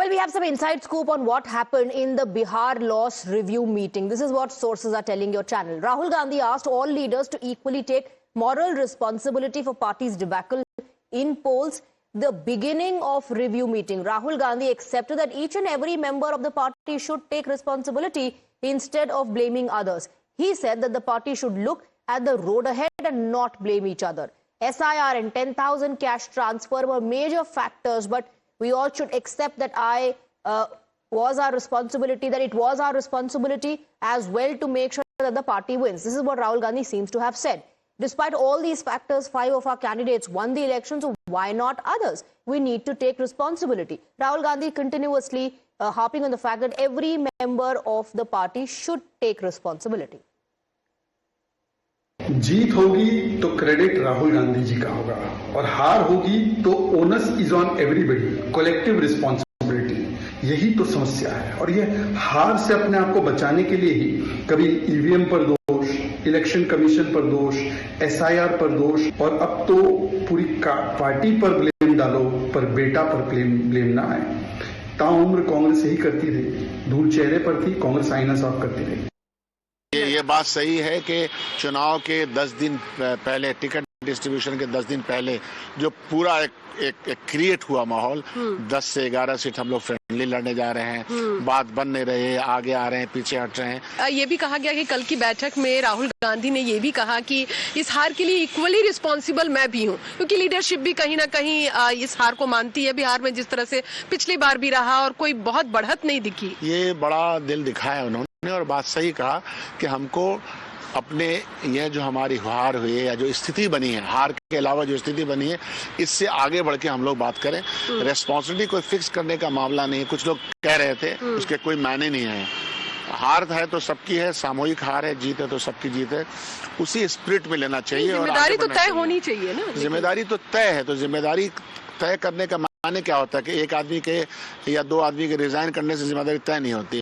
Well, we have some inside scoop on what happened in the Bihar loss review meeting. This is what sources are telling your channel. Rahul Gandhi asked all leaders to equally take moral responsibility for party's debacle in polls. The beginning of review meeting, Rahul Gandhi accepted that each and every member of the party should take responsibility instead of blaming others. He said that the party should look at the road ahead and not blame each other. SIR and 10,000 cash transfer were major factors, but we all should accept that it was our responsibility as well to make sure that the party wins. This is what Rahul Gandhi seems to have said. Despite all these factors, 5 of our candidates won the election, so why not others? We need to take responsibility. Rahul Gandhi continuously harping on the fact that every member of the party should take responsibility. जीत होगी तो credit Rahul Gandhi ji का होगा और हार होगी तो onus is on everybody, collective responsibility. यही तो समस्या है और ये हार से अपने आप को बचाने के लिए ही कभी ईवीएम पर दोष, इलेक्शन कमीशन पर दोष, एसआईआर पर दोष और अब तो पूरी पार्टी पर ब्लेम डालो पर बेटा पर ब्लेम ना आए। ताउम्र कांग्रेस यही करती रही, धूल चेहरे पर थी, कांग्रेस आईना साफ करती रही। ये बात सही है कि चुनाव के 10 दिन पहले, टिकट डिस्ट्रीब्यूशन के 10 दिन पहले जो पूरा एक क्रिएट हुआ माहौल, 10 से 11 सीट हम लोग फ्रेंडली लड़ने जा रहे हैं, बात बन नहीं रही है, आगे आ रहे हैं, पीछे हट रहे हैं। ये भी कहा गया कि कल की बैठक में राहुल गांधी ने ये भी कहा कि इस हार के लिए इक्वली रिस्पॉन्सिबल मैं भी हूँ, क्योंकि लीडरशिप भी कहीं ना कहीं इस हार को मानती है। बिहार में जिस तरह से पिछली बार भी रहा और कोई बहुत बढ़त नहीं दिखी, ये बड़ा दिल दिखाया उन्होंने और बात सही कहा कि हमको अपने ये जो हमारी हार हुई है या जो स्थिति बनी है, हार के अलावा जो स्थिति बनी है, इससे आगे बढ़ के हम लोग बात करें। रेस्पॉन्सिबिलिटी कोई फिक्स करने का मामला नहीं है। कुछ लोग कह रहे थे उसके कोई मायने नहीं है। हार है तो सबकी है, सामूहिक हार है, जीत है तो सबकी जीत है। उसी स्पिरिट में लेना चाहिए। जिम्मेदारी तो तय होनी चाहिए ना। जिम्मेदारी तो तय है, तो जिम्मेदारी तय करने का माने क्या होता है कि एक आदमी के या 2 आदमी के रिजाइन करने से जिम्मेदारी तय नहीं होती।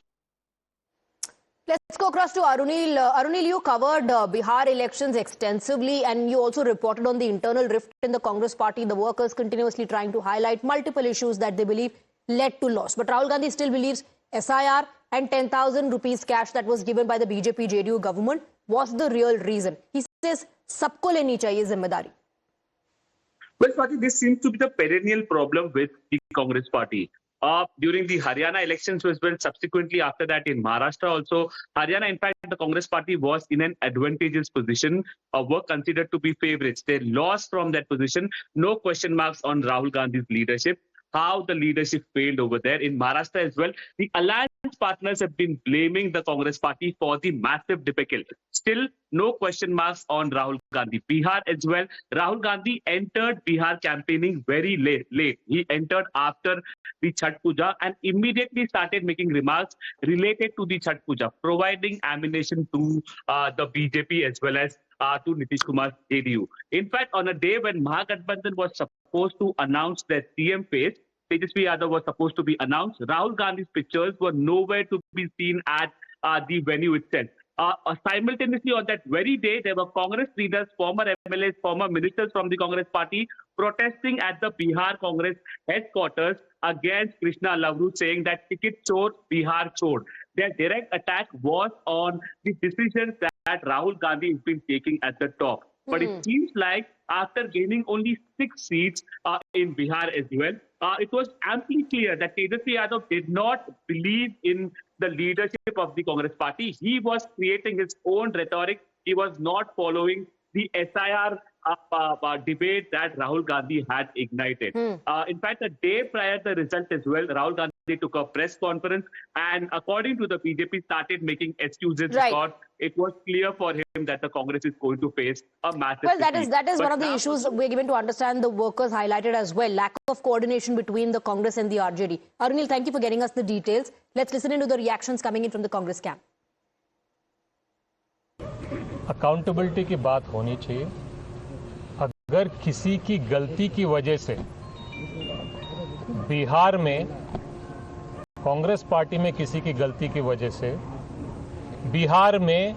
Let's go across to Arunil. Arunil, you covered Bihar elections extensively and you also reported on the internal rift in the Congress party, the workers continuously trying to highlight multiple issues that they believe led to loss. But Rahul Gandhi still believes SIR and 10,000 rupees cash that was given by the BJP-JDU government was the real reason. He says, sabko leni chahiye zimmedari. Well, Swati, this seems to be the perennial problem with the Congress party. During the Haryana elections as well, subsequently after that in Maharashtra also, Haryana, in fact, the Congress party was in an advantageous position, were considered to be favorites. They lost from that position. No question marks on Rahul Gandhi's leadership. How the leadership failed over there. In Maharashtra as well, the alliance partners have been blaming the Congress party for the massive debacle. Still, no question marks on Rahul Gandhi. Bihar as well, Rahul Gandhi entered Bihar campaigning very late. He entered after the Chhath Puja and immediately started making remarks related to the Chhath Puja, providing ammunition to the BJP as well as to Nitish Kumar's JDU. In fact, on a day when Mahagathbandhan was supposed to announce their CM phase, Tejasvi Yadav was supposed to be announced, Rahul Gandhi's pictures were nowhere to be seen at the venue itself. Simultaneously on that very day, there were Congress leaders, former MLAs, former ministers from the Congress party protesting at the Bihar Congress headquarters against Krishna Lavru, saying that ticket chor, Bihar chor. Their direct attack was on the decisions that Rahul Gandhi has been taking at the top. But it seems like after gaining only 6 seats in Bihar as well, it was amply clear that Tejasvi Yadav did not believe in the leadership of the Congress party. He was creating his own rhetoric. He was not following the SIR debate that Rahul Gandhi had ignited. In fact, a day prior to the result as well, Rahul Gandhi took a press conference and according to the BJP started making excuses because it was clear for him that the Congress is going to face a massive Well, that is one of the issues we're given to understand the workers highlighted as well. Lack of coordination between the Congress and the RJD. Arunil, thank you for getting us the details. Let's listen into the reactions coming in from the Congress camp. Accountability की बात होनी चाहिए। अगर किसी की गलती की वजह से बिहार में कांग्रेस पार्टी में किसी की गलती की वजह से बिहार में